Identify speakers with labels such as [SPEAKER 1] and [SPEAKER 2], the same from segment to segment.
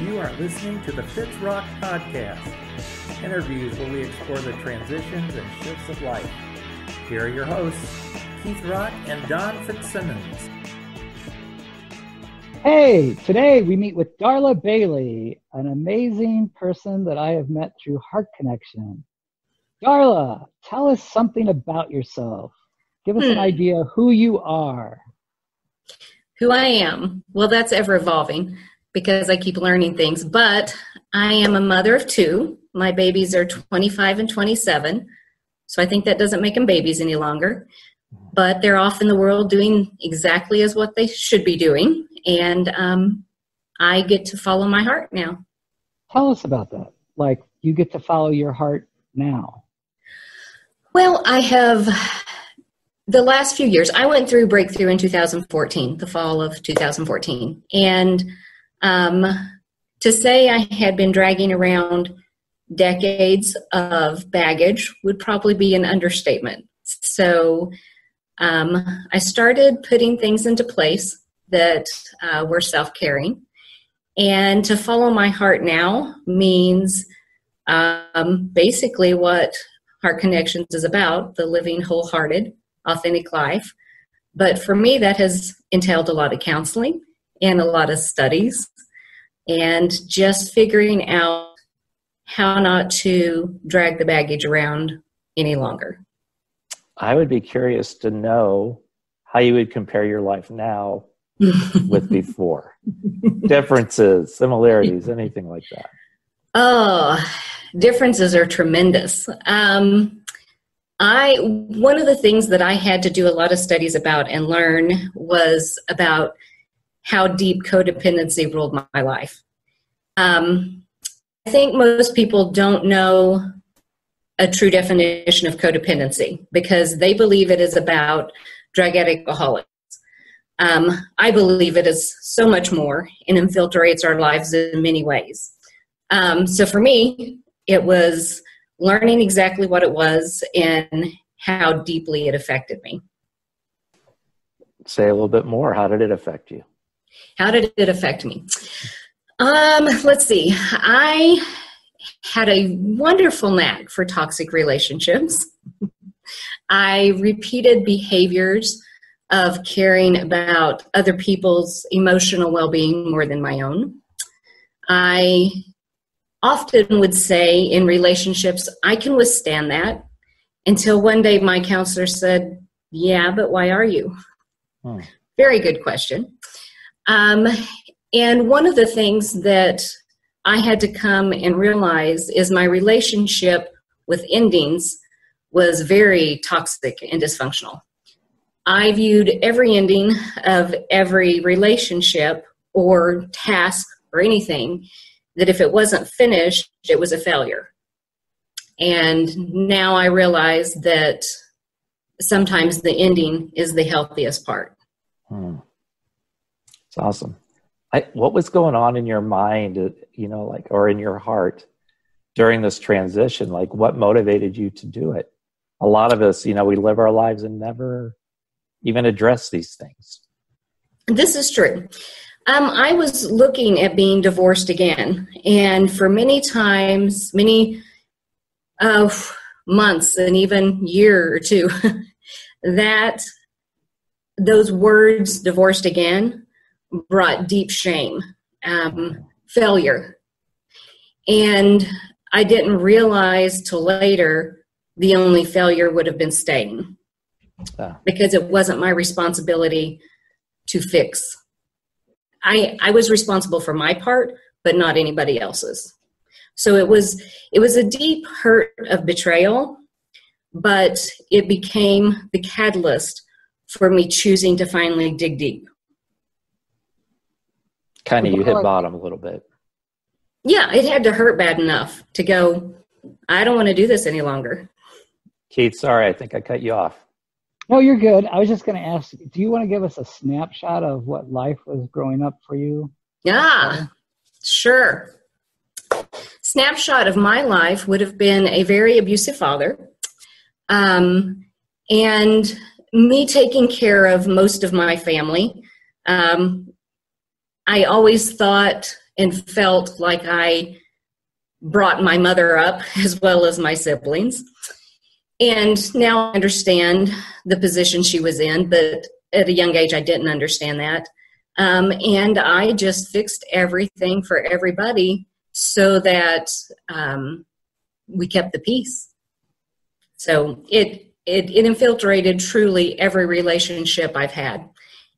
[SPEAKER 1] You are listening to the Fitz Rock Podcast, interviews where we explore the transitions and shifts of life. Here are your hosts, Keith Rock and Don Fitzsimmons.
[SPEAKER 2] Hey, today we meet with Darla Bailey, an amazing person that I have met through Heart Connection. Darla, tell us something about yourself. Give us an idea who you are.
[SPEAKER 3] Who I am? Well, that's ever evolving because I keep learning things, but I am a mother of two. My babies are 25 and 27, so I think that doesn't make them babies any longer, but they're off in the world doing exactly as what they should be doing, and I get to follow my heart now.
[SPEAKER 2] Tell us about that. Like, you get to follow your heart now.
[SPEAKER 3] Well, I have... The last few years, I went through breakthrough in 2014, the fall of 2014. And to say I had been dragging around decades of baggage would probably be an understatement. So I started putting things into place that were self-caring. And to follow my heart now means basically what Heart Connections is about, the living wholehearted, authentic life. But for me, that has entailed a lot of counseling and a lot of studies and just figuring out how not to drag the baggage around any longer.
[SPEAKER 4] I would be curious to know how you would compare your life now with before. Differences, similarities, anything like that.
[SPEAKER 3] Oh, differences are tremendous. One of the things that I had to do a lot of studies about and learn was about how deep codependency ruled my life. I think most people don't know a true definition of codependency because they believe it is about drug addict alcoholics. I believe it is so much more and infiltrates our lives in many ways. So for me, it was learning exactly what it was and how deeply it affected me.
[SPEAKER 4] Say a little bit more. How did it affect you?
[SPEAKER 3] How did it affect me? Let's see. I had a wonderful knack for toxic relationships. I repeated behaviors of caring about other people's emotional well-being more than my own. I often would say in relationships, I can withstand that, until one day my counselor said, yeah, but why are you? Very good question. And one of the things that I had to come and realize is my relationship with endings was very toxic and dysfunctional. I viewed every ending of every relationship or task or anything that if it wasn't finished, it was a failure. And now I realize that sometimes the ending is the healthiest part.
[SPEAKER 4] It's awesome. What was going on in your mind, or in your heart during this transition? Like, what motivated you to do it? A lot of us, we live our lives and never even address these things.
[SPEAKER 3] This is true. I was looking at being divorced again, and for many times, many months and even year or two, that those words, divorced again, brought deep shame, failure. And I didn't realize till later the only failure would have been staying because it wasn't my responsibility to fix. I was responsible for my part, but not anybody else's. So it was a deep hurt of betrayal, but it became the catalyst for me choosing to finally dig deep.
[SPEAKER 4] Kind of you hit bottom a little bit.
[SPEAKER 3] Yeah, it had to hurt bad enough to go, I don't want to do this any longer.
[SPEAKER 4] Keith, sorry, I think I cut you off.
[SPEAKER 2] No, you're good. I was just going to ask, do you want to give us a snapshot of what life was growing up for you?
[SPEAKER 3] Yeah, sure. Snapshot of my life would have been a very abusive father, and me taking care of most of my family. I always thought and felt like I brought my mother up as well as my siblings. And now I understand the position she was in, but at a young age I didn't understand that. And I just fixed everything for everybody so that we kept the peace. So it infiltrated truly every relationship I've had.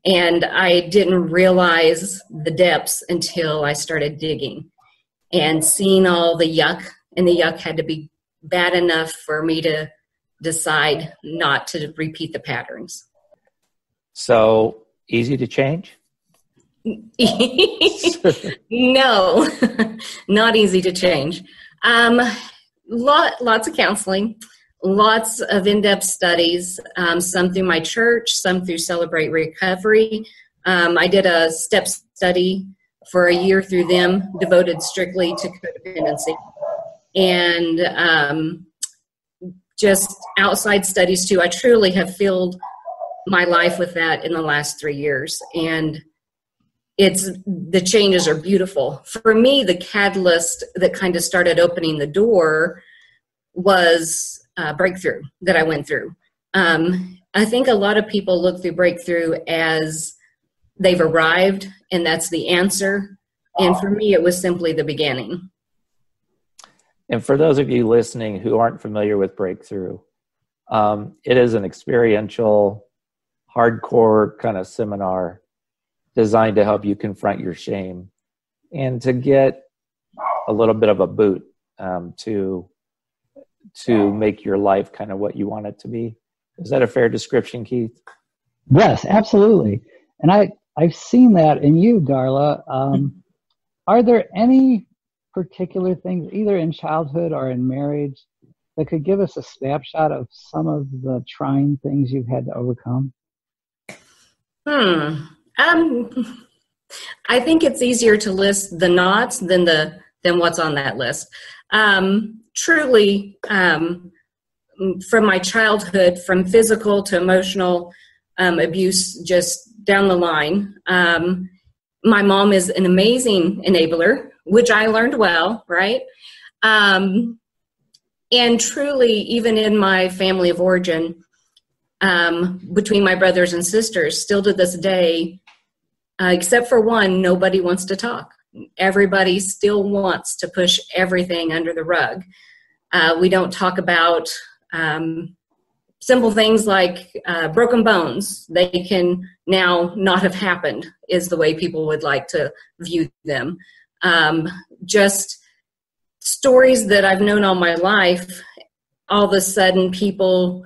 [SPEAKER 3] And I didn't realize the depths until I started digging and seeing all the yuck. And the yuck had to be bad enough for me to decide not to repeat the patterns. So
[SPEAKER 4] easy to change?
[SPEAKER 3] No, not easy to change. Lots of counseling, lots of in-depth studies, some through my church, some through Celebrate Recovery. I did a step study for a year through them, devoted strictly to codependency. And just outside studies too. I truly have filled my life with that in the last 3 years. And the changes are beautiful. For me, the catalyst that kind of started opening the door was breakthrough that I went through. I think a lot of people look through breakthrough as they've arrived and that's the answer. And for me, it was simply the beginning.
[SPEAKER 4] And for those of you listening who aren't familiar with breakthrough, it is an experiential, hardcore kind of seminar designed to help you confront your shame and to get a little bit of a boot to make your life kind of what you want it to be. Is that a fair description, Keith?
[SPEAKER 2] Yes, absolutely. And I've seen that in you, Darla. Are there any particular things, either in childhood or in marriage, that could give us a snapshot of some of the trying things you've had to overcome?
[SPEAKER 3] I think it's easier to list the nots than what's on that list. Truly, from my childhood, from physical to emotional abuse, just down the line. My mom is an amazing enabler, which I learned well, right? And truly, even in my family of origin, between my brothers and sisters, still to this day, except for one, nobody wants to talk. Everybody still wants to push everything under the rug. We don't talk about simple things like broken bones. They can now not have happened, is the way people would like to view them. Just stories that I've known all my life, all of a sudden people,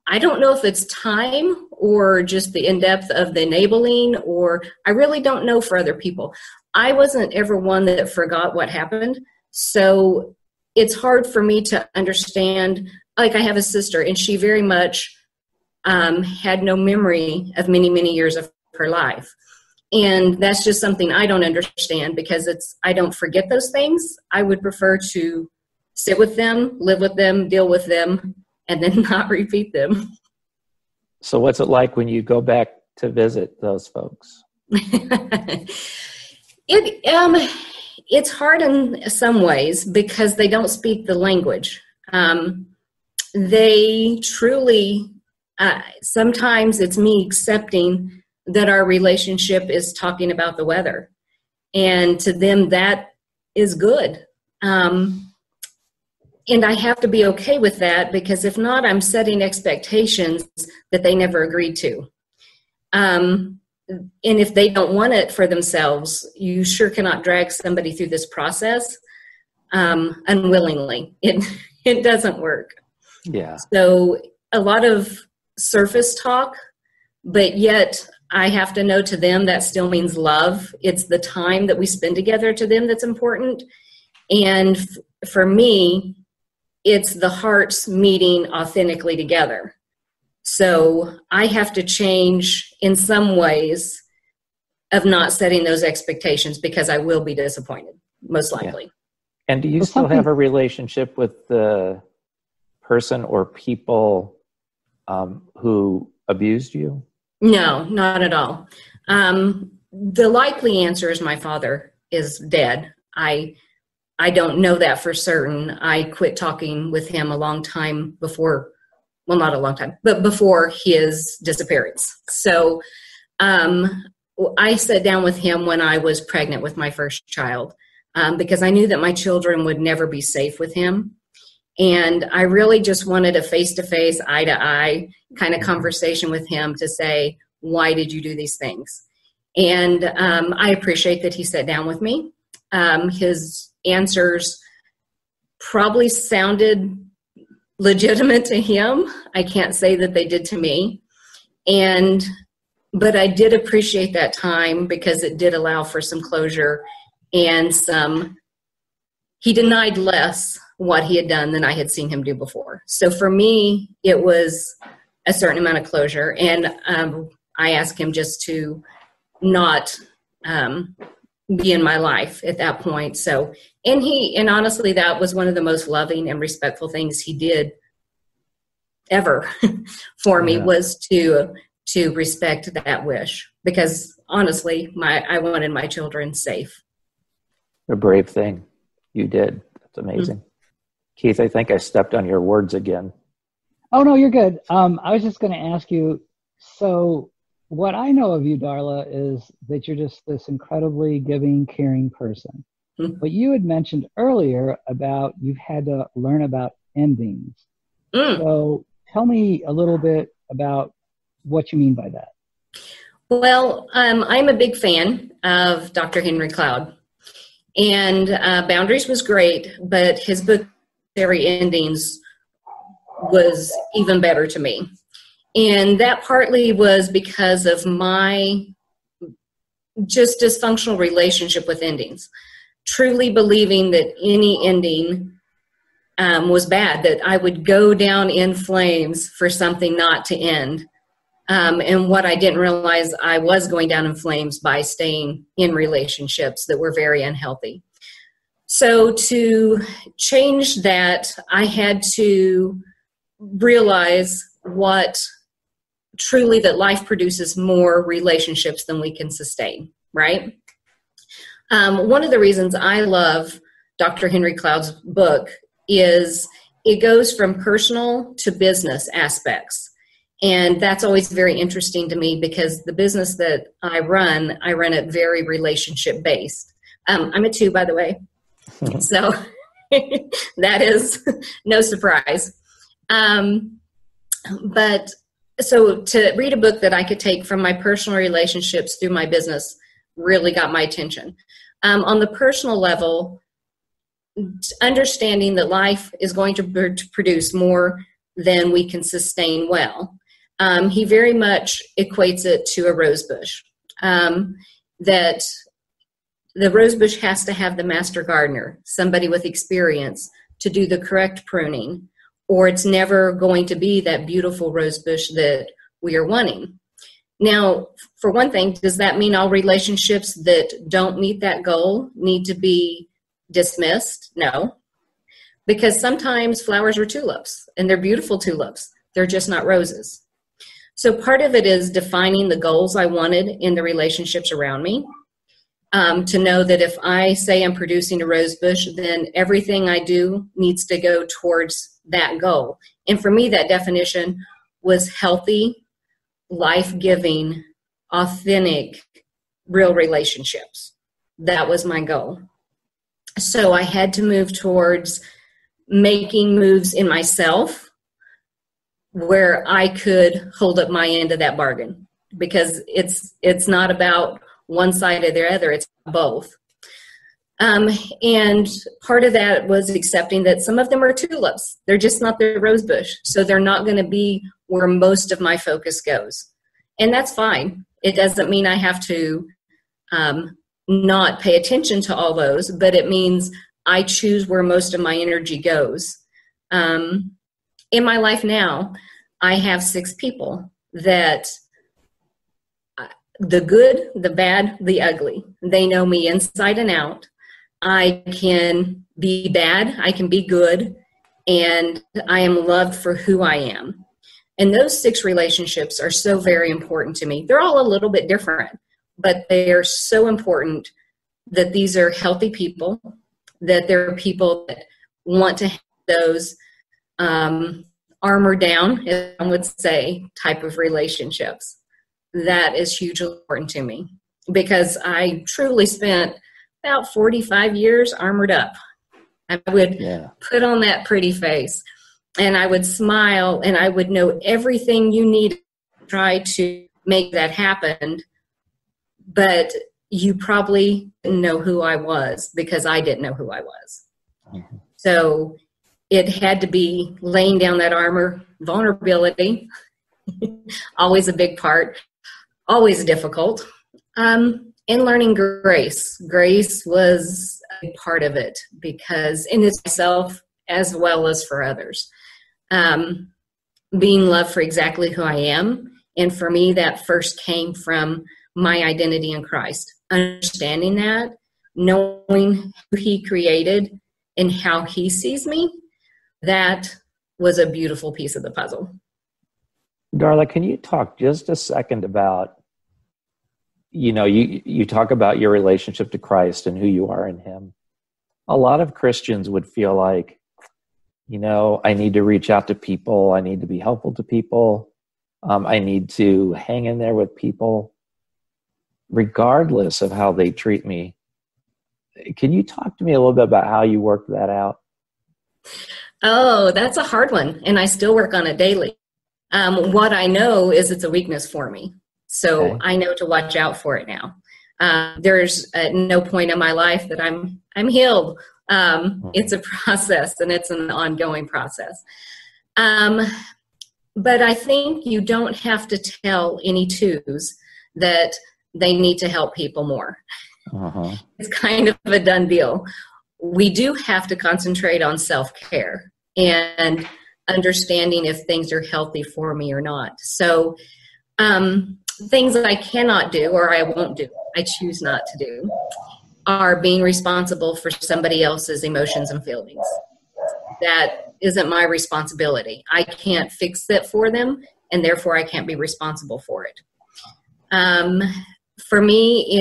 [SPEAKER 3] I don't know if it's time or just the in-depth of the enabling, or I really don't know for other people. I wasn't ever one that forgot what happened. So it's hard for me to understand. Like, I have a sister and she very much had no memory of many, many years of her life. And that's just something I don't understand, because I don't forget those things. I would prefer to sit with them, live with them, deal with them, and then not repeat them.
[SPEAKER 4] So what's it like when you go back to visit those folks?
[SPEAKER 3] It's hard in some ways because they don't speak the language. They truly, sometimes it's me accepting that our relationship is talking about the weather. And to them, that is good. And I have to be okay with that, because if not, I'm setting expectations that they never agreed to. And if they don't want it for themselves, you sure cannot drag somebody through this process unwillingly. It doesn't work.
[SPEAKER 4] Yeah.
[SPEAKER 3] So a lot of surface talk, but yet I have to know to them that still means love. It's the time that we spend together to them that's important. And for me, it's the hearts meeting authentically together. So I have to change in some ways of not setting those expectations, because I will be disappointed, most likely.
[SPEAKER 4] Yeah. And do you still have a relationship with the person or people who abused you?
[SPEAKER 3] No, not at all. The likely answer is my father. is dead. I don't know that for certain. I quit talking with him a long time before, well, not a long time, but before his disappearance. So I sat down with him when I was pregnant with my first child, because I knew that my children would never be safe with him. And I really just wanted a face-to-face, eye-to-eye kind of conversation with him to say, why did you do these things? And I appreciate that he sat down with me. His answers probably sounded legitimate to him. I can't say that they did to me. But I did appreciate that time because it did allow for some closure and he denied less what he had done than I had seen him do before. So for me, it was a certain amount of closure. And I asked him just to not be in my life at that point. So, and honestly, that was one of the most loving and respectful things he did ever for me, was to respect that wish, because honestly, I wanted my children safe.
[SPEAKER 4] A brave thing you did. That's amazing. Mm-hmm. Keith, I think I stepped on your words again.
[SPEAKER 2] Oh, no, you're good. I was just going to ask you, so what I know of you, Darla, is that you're just this incredibly giving, caring person. Mm-hmm. But you had mentioned earlier about you've had to learn about endings. So tell me a little bit about what you mean by that.
[SPEAKER 3] Well, I'm a big fan of Dr. Henry Cloud. And Boundaries was great, but his book, Necessary Endings, was even better to me. And that partly was because of my just dysfunctional relationship with endings. Truly believing that any ending was bad, that I would go down in flames for something not to end. And what I didn't realize, I was going down in flames by staying in relationships that were very unhealthy. So to change that, I had to realize truly that life produces more relationships than we can sustain, right? One of the reasons I love Dr. Henry Cloud's book is it goes from personal to business aspects. And that's always very interesting to me because the business that I run it very relationship based. I'm a 2, by the way. So that is no surprise. But so to read a book that I could take from my personal relationships through my business really got my attention. On the personal level, understanding that life is going to produce more than we can sustain well. He very much equates it to a rose bush, that the rose bush has to have the master gardener, somebody with experience, to do the correct pruning, or it's never going to be that beautiful rose bush that we are wanting. Now, for one thing, does that mean all relationships that don't meet that goal need to be dismissed? No, because sometimes flowers are tulips, and they're beautiful tulips. They're just not roses. So part of it is defining the goals I wanted in the relationships around me. To know that if I say I'm producing a rose bush, then everything I do needs to go towards that goal. And for me, that definition was healthy, life-giving, authentic, real relationships. That was my goal. So I had to move towards making moves in myself where I could hold up my end of that bargain, because it's not about one side or the other, it's both. And part of that was accepting that some of them are tulips. They're just not the rose bush. So they're not going to be where most of my focus goes. And that's fine. It doesn't mean I have to not pay attention to all those, but it means I choose where most of my energy goes. In my life now, I have 6 people that the good, the bad, the ugly. They know me inside and out. I can be bad, I can be good, and I am loved for who I am. And those 6 relationships are so very important to me. They're all a little bit different, but they are so important that these are healthy people, that there are people that want to have those armor down, as I would say, type of relationships. That is hugely important to me, because I truly spent about 45 years armored up. I would put on that pretty face, and I would smile, and I would know everything you need to try to make that happen. But you probably didn't know who I was, because I didn't know who I was. Mm-hmm. So it had to be laying down that armor, vulnerability, always a big part, always difficult, and learning grace. Grace was a part of it, because in itself as well as for others. Being loved for exactly who I am. And for me, that first came from my identity in Christ. Understanding that, knowing who he created and how he sees me, that was a beautiful piece of the puzzle.
[SPEAKER 4] Darla, can you talk just a second about, you talk about your relationship to Christ and who you are in him. A lot of Christians would feel like, I need to reach out to people. I need to be helpful to people. I need to hang in there with people, regardless of how they treat me. Can you talk to me a little bit about how you worked that out?
[SPEAKER 3] Oh, that's a hard one, and I still work on it daily. What I know is it's a weakness for me, so I know to watch out for it now. There's no point in my life that I'm healed. It's a process, and it's an ongoing process. But I think you don't have to tell any twos that they need to help people more. Uh-huh. It's kind of a done deal. We do have to concentrate on self-care and understanding if things are healthy for me or not. So things that I cannot do or I won't do, I choose not to do, are being responsible for somebody else's emotions and feelings. That isn't my responsibility. I can't fix it for them, and therefore I can't be responsible for it. For me,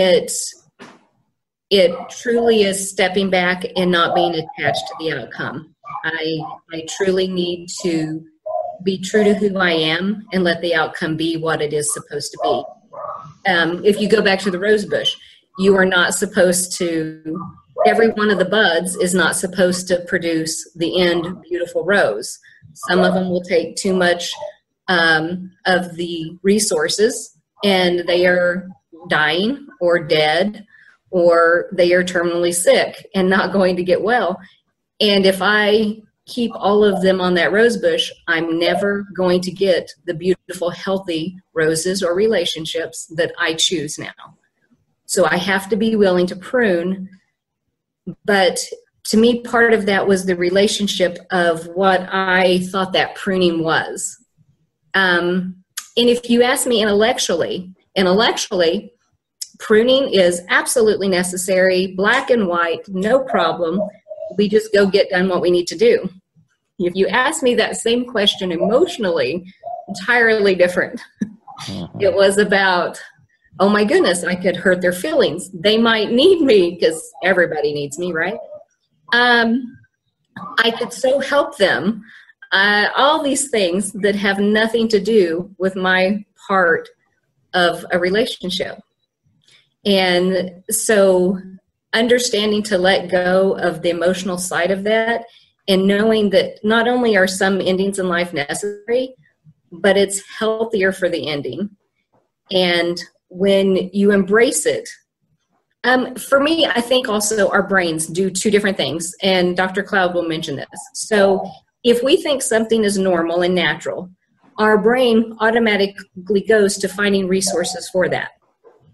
[SPEAKER 3] it truly is stepping back and not being attached to the outcome. I truly need to be true to who I am and let the outcome be what it is supposed to be. If you go back to the rose bush, you are not supposed to, every one of the buds is not supposed to produce the end beautiful rose. Some of them will take too much of the resources, and they are dying or dead, or they are terminally sick and not going to get well. And if I keep all of them on that rose bush, I'm never going to get the beautiful, healthy roses or relationships that I choose now. So I have to be willing to prune. But to me, part of that was the relationship of what I thought that pruning was. And if you ask me intellectually, pruning is absolutely necessary, black and white, no problem. We just go get done what we need to do. If you ask me that same question emotionally, entirely different. It was about, oh my goodness, I could hurt their feelings. They might need me, because everybody needs me, right? I could so help them. All these things that have nothing to do with my part of a relationship. And so understanding to let go of the emotional side of that, and knowing that not only are some endings in life necessary, but it's healthier for the ending. And when you embrace it, for me, I think also our brains do two different things, and Dr. Cloud will mention this. So if we think something is normal and natural, our brain automatically goes to finding resources for that,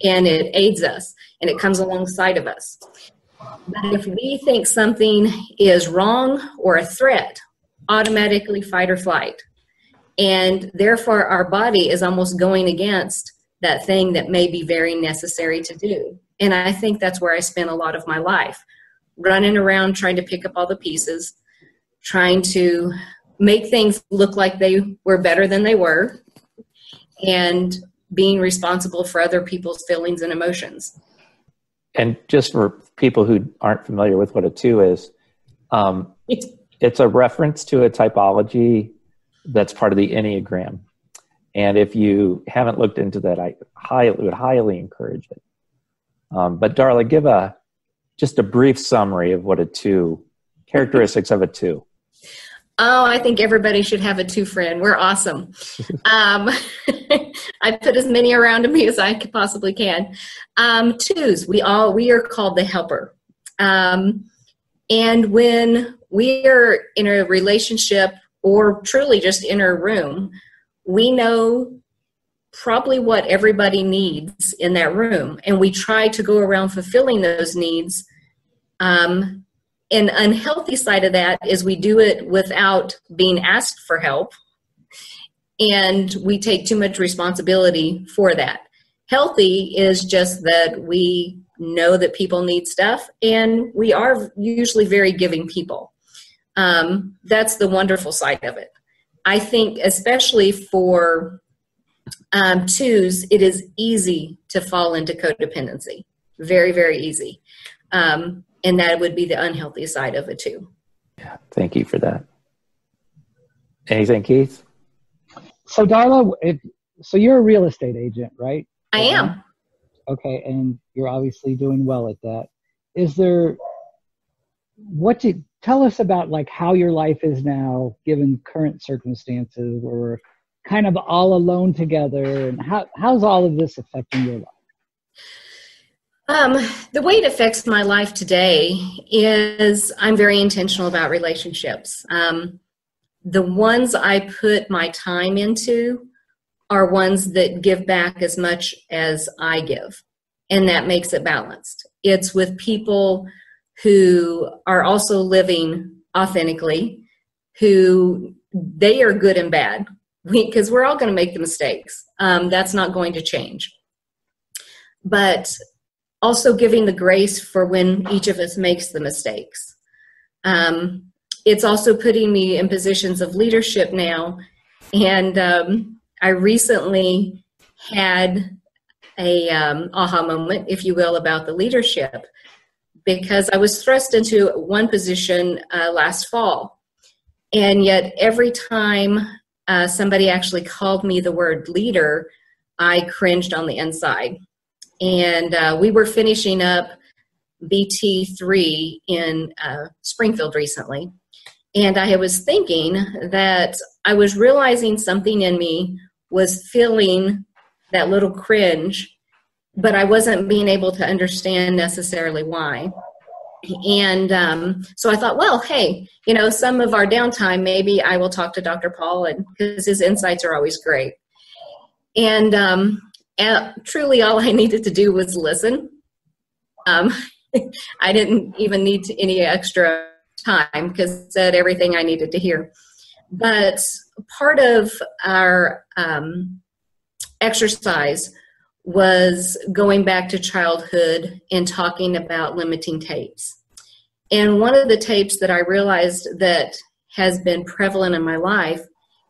[SPEAKER 3] and it aids us, and it comes alongside of us. But if we think something is wrong or a threat, automatically fight or flight. And therefore, our body is almost going against that thing that may be very necessary to do. And I think that's where I spent a lot of my life, running around trying to pick up all the pieces, trying to make things look like they were better than they were, and being responsible for other people's feelings and emotions.
[SPEAKER 4] And just for people who aren't familiar with what a 2 is, it's a reference to a typology that's part of the Enneagram. And if you haven't looked into that, I would highly encourage it. But Darla, give just a brief summary of what a 2, characteristics of a 2.
[SPEAKER 3] Oh, I think everybody should have a 2 friend. We're awesome. I put as many around me as I possibly can. 2s, we are called the helper. And when we are in a relationship or truly just in a room, we know probably what everybody needs in that room. And we try to go around fulfilling those needs. An unhealthy side of that is we do it without being asked for help. And we take too much responsibility for that. Healthy is just that we know that people need stuff, and we are usually very giving people. That's the wonderful side of it. I think especially for 2s, it is easy to fall into codependency. Very, very easy. And that would be the unhealthy side of it too.
[SPEAKER 4] Yeah, thank you for that. Anything, Keith?
[SPEAKER 2] So Darla, so you're a real estate agent, right?
[SPEAKER 3] I am.
[SPEAKER 2] Okay, and you're obviously doing well at that. Tell us about like how your life is now, given current circumstances where we're kind of all alone together, and how's all of this affecting your life?
[SPEAKER 3] The way it affects my life today is I'm very intentional about relationships. The ones I put my time into are ones that give back as much as I give, and that makes it balanced. It's with people who are also living authentically, who they are good and bad, because we're all going to make the mistakes. That's not going to change. But also giving the grace for when each of us makes the mistakes. It's also putting me in positions of leadership now. And I recently had a aha moment, if you will, about the leadership, because I was thrust into one position last fall. And yet every time somebody actually called me the word leader, I cringed on the inside. And we were finishing up BT3 in Springfield recently. And I was thinking that I was realizing something in me was feeling that little cringe, but I wasn't being able to understand necessarily why. And so I thought, well, hey, some of our downtime, maybe I will talk to Dr. Paul, because his insights are always great. And truly all I needed to do was listen. I didn't even need any extra time because it said everything I needed to hear. But part of our exercise was going back to childhood and talking about limiting tapes. And one of the tapes that I realized that has been prevalent in my life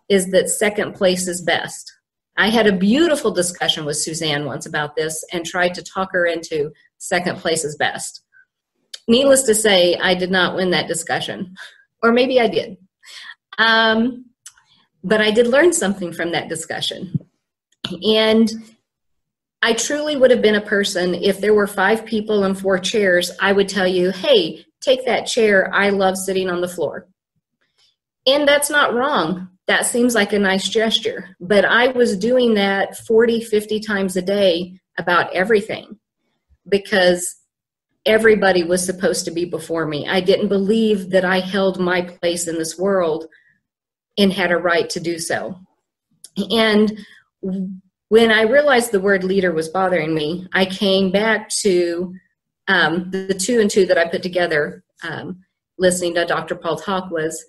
[SPEAKER 3] is that second place is best. I had a beautiful discussion with Suzanne once about this and tried to talk her into second place is best. Needless to say, I did not win that discussion. Or maybe I did. But I did learn something from that discussion. And I truly would have been a person, if there were 5 people and 4 chairs, I would tell you, hey, take that chair. I love sitting on the floor. And that's not wrong. That seems like a nice gesture. But I was doing that 40, 50 times a day about everything because everybody was supposed to be before me. I didn't believe that I held my place in this world and had a right to do so. And when I realized the word leader was bothering me, I came back to the 2 and 2 that I put together, listening to Dr. Paul talk, was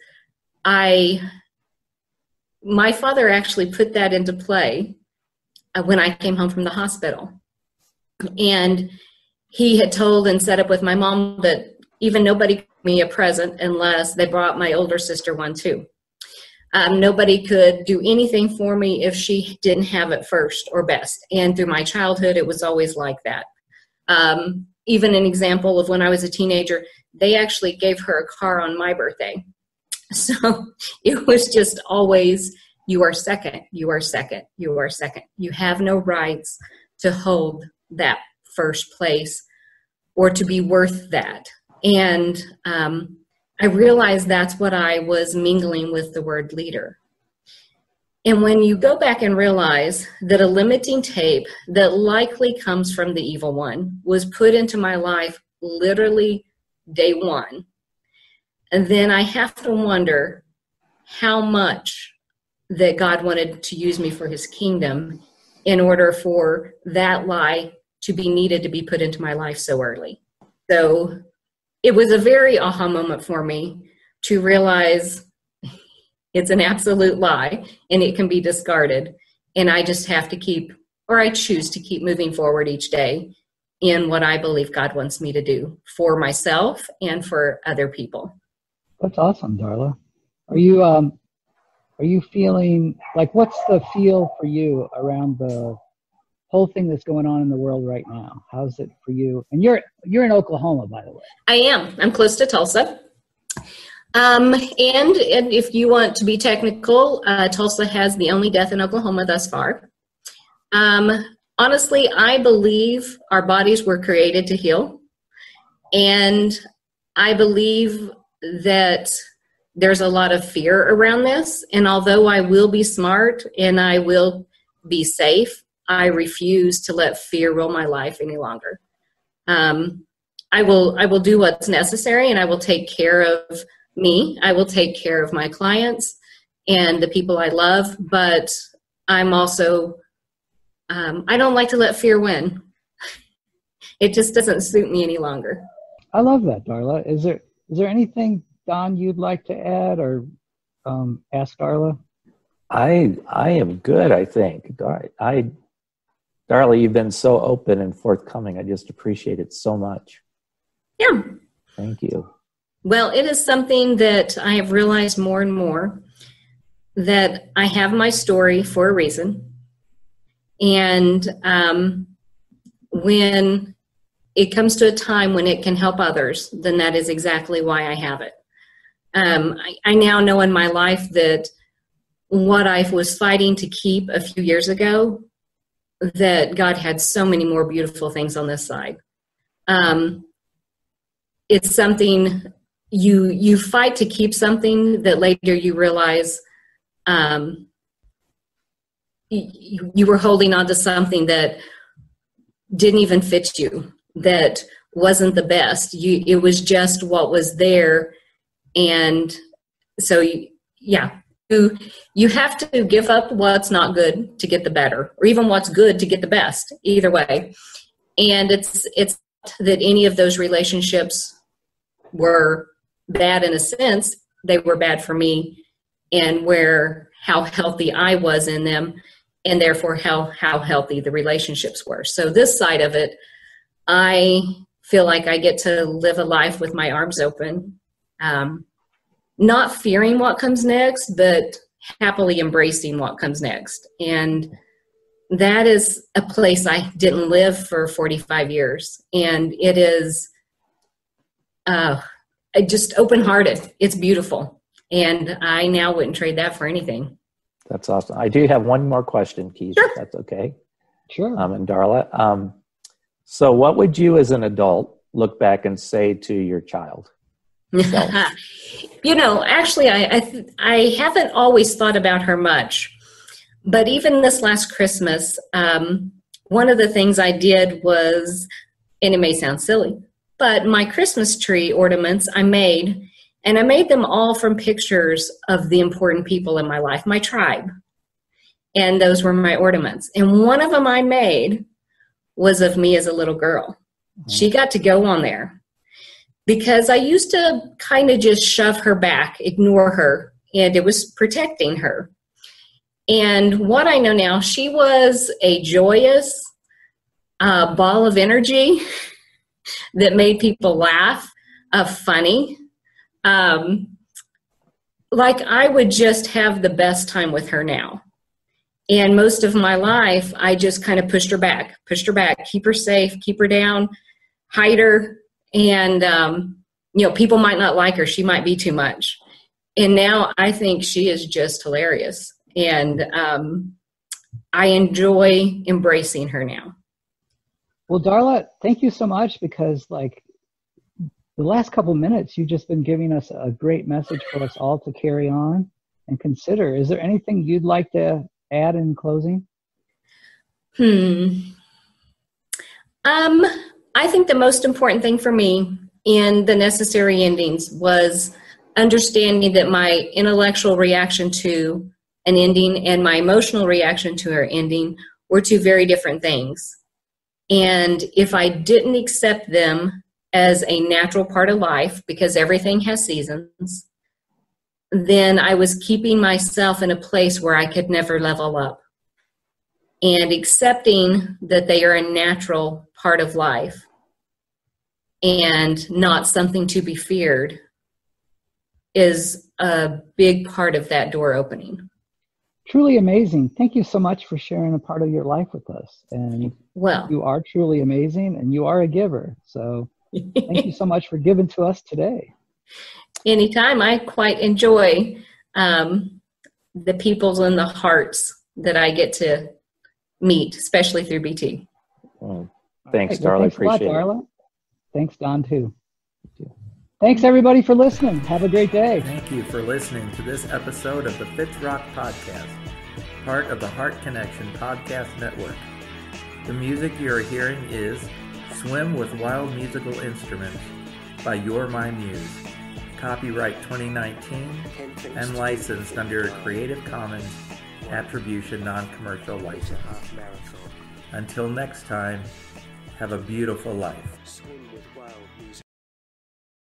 [SPEAKER 3] my father actually put that into play when I came home from the hospital. And he had told and set up with my mom that even nobody gave me a present unless they brought my older sister one too. Nobody could do anything for me if she didn't have it first or best. And through my childhood, it was always like that. even an example of when I was a teenager, they actually gave her a car on my birthday. So it was just always, you are second, you are second, you are second. You have no rights to hold that first place or to be worth that. And I realized that's what I was mingling with the word leader. And when you go back and realize that a limiting tape that likely comes from the evil one was put into my life literally day one, and then I have to wonder how much that God wanted to use me for his kingdom in order for that lie to be needed to be put into my life so early. So it was a very aha moment for me to realize it's an absolute lie and it can be discarded. And I just have to keep, or I choose to keep moving forward each day in what I believe God wants me to do for myself and for other people.
[SPEAKER 2] That's awesome, Darla. Are you feeling like, what's the feel for you around the whole thing that's going on in the world right now? How's it for you? And you're in Oklahoma, by the way.
[SPEAKER 3] I am. I'm close to Tulsa. And if you want to be technical, Tulsa has the only death in Oklahoma thus far. Honestly, I believe our bodies were created to heal. And I believe that there's a lot of fear around this. And although I will be smart and I will be safe, I refuse to let fear rule my life any longer. I will do what's necessary, and I will take care of me. I will take care of my clients and the people I love, but I'm also, I don't like to let fear win. It just doesn't suit me any longer.
[SPEAKER 2] I love that, Darla. Is there anything, Don, you'd like to add or ask Darla?
[SPEAKER 4] I am good, I think. Darla, you've been so open and forthcoming. I just appreciate it so much.
[SPEAKER 3] Yeah.
[SPEAKER 4] Thank you.
[SPEAKER 3] Well, it is something that I have realized more and more, that I have my story for a reason. And when it comes to a time when it can help others, then that is exactly why I have it. I now know in my life that what I was fighting to keep a few years ago, that God had so many more beautiful things on this side. It's something you fight to keep something that later you realize you were holding on to something that didn't even fit you, that wasn't the best. It was just what was there. And so, you have to give up what's not good to get the better, or even what's good to get the best, either way. And it's that any of those relationships were bad in a sense. They were bad for me, and how healthy I was in them, and therefore how healthy the relationships were. So this side of it, I feel like I get to live a life with my arms open, not fearing what comes next, but happily embracing what comes next. And that is a place I didn't live for 45 years. And it is just open-hearted. It's beautiful. And I now wouldn't trade that for anything.
[SPEAKER 4] That's awesome. I do have one more question, Keith,
[SPEAKER 3] Sure.
[SPEAKER 4] if that's okay.
[SPEAKER 2] Sure.
[SPEAKER 4] And Darla, so what would you as an adult look back and say to your child?
[SPEAKER 3] Actually, I haven't always thought about her much. But even this last Christmas, one of the things I did was, and it may sound silly, but my Christmas tree ornaments I made, and I made them all from pictures of the important people in my life, my tribe. And those were my ornaments. And one of them I made was of me as a little girl. Mm-hmm. She got to go on there because I used to kind of just shove her back, ignore her, and it was protecting her. And what I know now, she was a joyous ball of energy that made people laugh, funny. Like I would just have the best time with her now. And most of my life, I just kind of pushed her back, keep her safe, keep her down. hider, and people might not like her. She might be too much. And now I think she is just hilarious, and I enjoy embracing her now.
[SPEAKER 2] Well, Darla, thank you so much, because like the last couple minutes, you've just been giving us a great message for us all to carry on and consider. Is there anything you'd like to add in closing?
[SPEAKER 3] I think the most important thing for me in the necessary endings was understanding that my intellectual reaction to an ending and my emotional reaction to her ending were two very different things. And if I didn't accept them as a natural part of life, because everything has seasons, then I was keeping myself in a place where I could never level up. And accepting that they are a natural part of life and not something to be feared is a big part of that door opening.
[SPEAKER 2] Truly amazing. Thank you so much for sharing a part of your life with us. And you are truly amazing, and you are a giver. So thank you so much for giving to us today.
[SPEAKER 3] Anytime. I quite enjoy the peoples and the hearts that I get to meet, especially through BT.
[SPEAKER 4] Thanks, Darla.
[SPEAKER 2] Thanks
[SPEAKER 4] appreciate
[SPEAKER 2] a lot, Darla.
[SPEAKER 4] it.
[SPEAKER 2] Thanks, Don, too. Thanks, everybody, for listening. Have a great day.
[SPEAKER 1] Thank you for listening to this episode of the Fitzrock Podcast, part of the Heart Connection Podcast Network. The music you are hearing is Swim with Wild Musical Instruments by You're My Muse. Copyright 2019 and licensed under a Creative Commons Attribution Non-Commercial License. Until next time, have a beautiful life.